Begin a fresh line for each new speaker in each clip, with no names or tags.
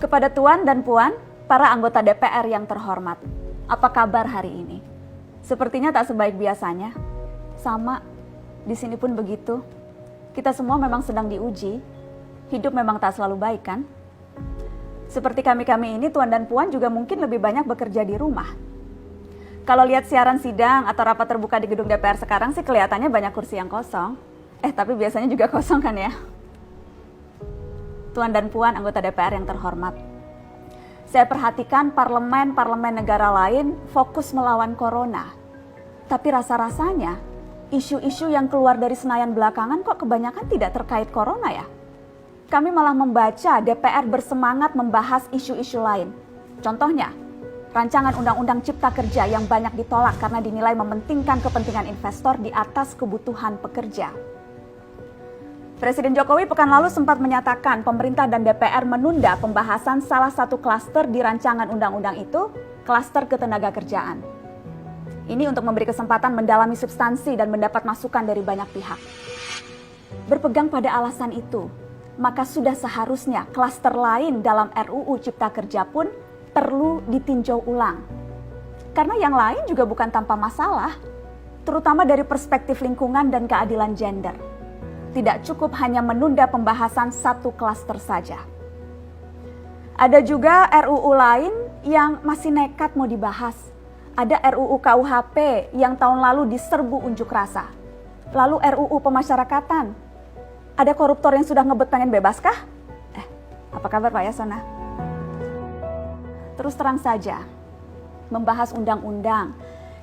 Kepada Tuan dan Puan, para anggota DPR yang terhormat, apa kabar hari ini? Sepertinya tak sebaik biasanya. Sama, di sini pun begitu. Kita semua memang sedang diuji. Hidup memang tak selalu baik, kan? Seperti kami-kami ini, Tuan dan Puan juga mungkin lebih banyak bekerja di rumah. Kalau lihat siaran sidang atau rapat terbuka di gedung DPR sekarang sih kelihatannya banyak kursi yang kosong. Tapi biasanya juga kosong kan ya? Tuan dan Puan anggota DPR yang terhormat. Saya perhatikan parlemen-parlemen negara lain fokus melawan corona. Tapi rasa-rasanya isu-isu yang keluar dari Senayan belakangan kok kebanyakan tidak terkait corona ya? Kami malah membaca DPR bersemangat membahas isu-isu lain. Contohnya, rancangan Undang-Undang Cipta Kerja yang banyak ditolak karena dinilai mementingkan kepentingan investor di atas kebutuhan pekerja. Presiden Jokowi pekan lalu sempat menyatakan pemerintah dan DPR menunda pembahasan salah satu klaster di rancangan undang-undang itu, klaster ketenagakerjaan. Ini untuk memberi kesempatan mendalami substansi dan mendapat masukan dari banyak pihak. Berpegang pada alasan itu, maka sudah seharusnya klaster lain dalam RUU Cipta Kerja pun perlu ditinjau ulang. Karena yang lain juga bukan tanpa masalah, terutama dari perspektif lingkungan dan keadilan gender. Tidak cukup hanya menunda pembahasan satu klaster saja. Ada juga RUU lain yang masih nekat mau dibahas. Ada RUU KUHP yang tahun lalu diserbu unjuk rasa. Lalu RUU pemasyarakatan. Ada koruptor yang sudah ngebet pengen bebas kah? Apa kabar Pak Yasona? Terus terang saja, membahas undang-undang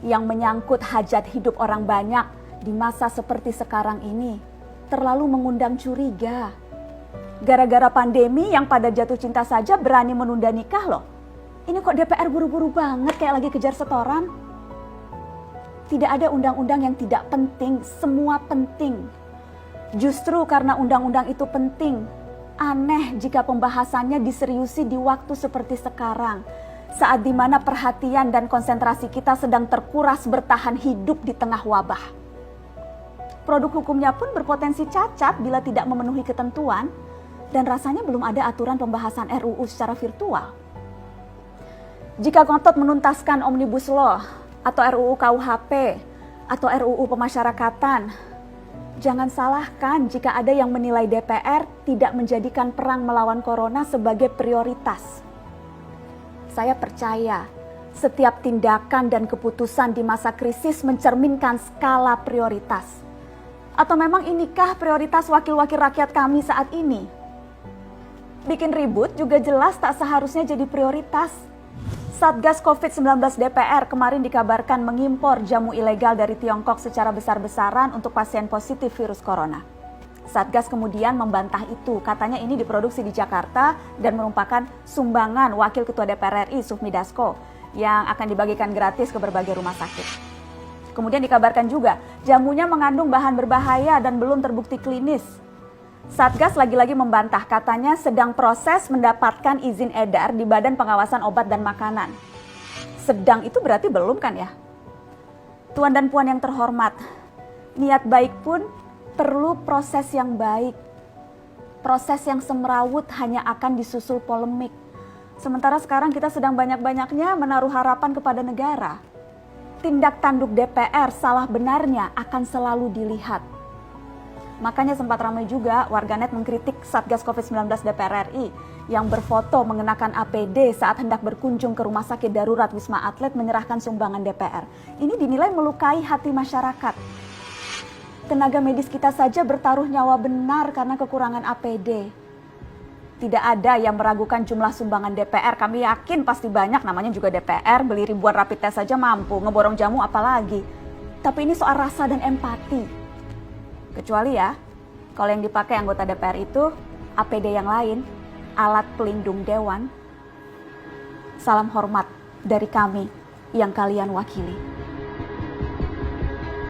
yang menyangkut hajat hidup orang banyak di masa seperti sekarang ini terlalu mengundang curiga. Gara-gara pandemi yang pada jatuh cinta saja berani menunda nikah loh. Ini kok DPR buru-buru banget kayak lagi kejar setoran? Tidak ada undang-undang yang tidak penting, semua penting. Justru karena undang-undang itu penting, aneh jika pembahasannya diseriusi di waktu seperti sekarang, saat dimana perhatian dan konsentrasi kita sedang terkuras bertahan hidup di tengah wabah. Produk hukumnya pun berpotensi cacat bila tidak memenuhi ketentuan, dan rasanya belum ada aturan pembahasan RUU secara virtual. Jika ngotot menuntaskan Omnibus Law, atau RUU KUHP, atau RUU pemasyarakatan, jangan salahkan jika ada yang menilai DPR tidak menjadikan perang melawan corona sebagai prioritas. Saya percaya setiap tindakan dan keputusan di masa krisis mencerminkan skala prioritas. Atau memang inikah prioritas wakil-wakil rakyat kami saat ini? Bikin ribut juga jelas tak seharusnya jadi prioritas. Satgas COVID-19 DPR kemarin dikabarkan mengimpor jamu ilegal dari Tiongkok secara besar-besaran untuk pasien positif virus corona. Satgas kemudian membantah itu, katanya ini diproduksi di Jakarta dan merupakan sumbangan Wakil Ketua DPR RI Sufmi Dasko yang akan dibagikan gratis ke berbagai rumah sakit. Kemudian dikabarkan juga jamunya mengandung bahan berbahaya dan belum terbukti klinis. Satgas lagi-lagi membantah, katanya sedang proses mendapatkan izin edar di Badan Pengawasan Obat dan Makanan. Sedang itu berarti belum kan ya? Tuan dan Puan yang terhormat, niat baik pun perlu proses yang baik. Proses yang semrawut hanya akan disusul polemik. Sementara sekarang kita sedang banyak-banyaknya menaruh harapan kepada negara. Tindak tanduk DPR salah benarnya akan selalu dilihat. Makanya sempat ramai juga warganet mengkritik Satgas COVID-19 DPR RI yang berfoto mengenakan APD saat hendak berkunjung ke rumah sakit darurat Wisma Atlet menyerahkan sumbangan DPR. Ini dinilai melukai hati masyarakat. Tenaga medis kita saja bertaruh nyawa benar karena kekurangan APD. Tidak ada yang meragukan jumlah sumbangan DPR. Kami yakin pasti banyak, namanya juga DPR, beli ribuan rapid test saja mampu, ngeborong jamu apalagi. Tapi ini soal rasa dan empati. Kecuali ya, kalau yang dipakai anggota DPR itu APD yang lain, alat pelindung dewan. Salam hormat dari kami yang kalian wakili.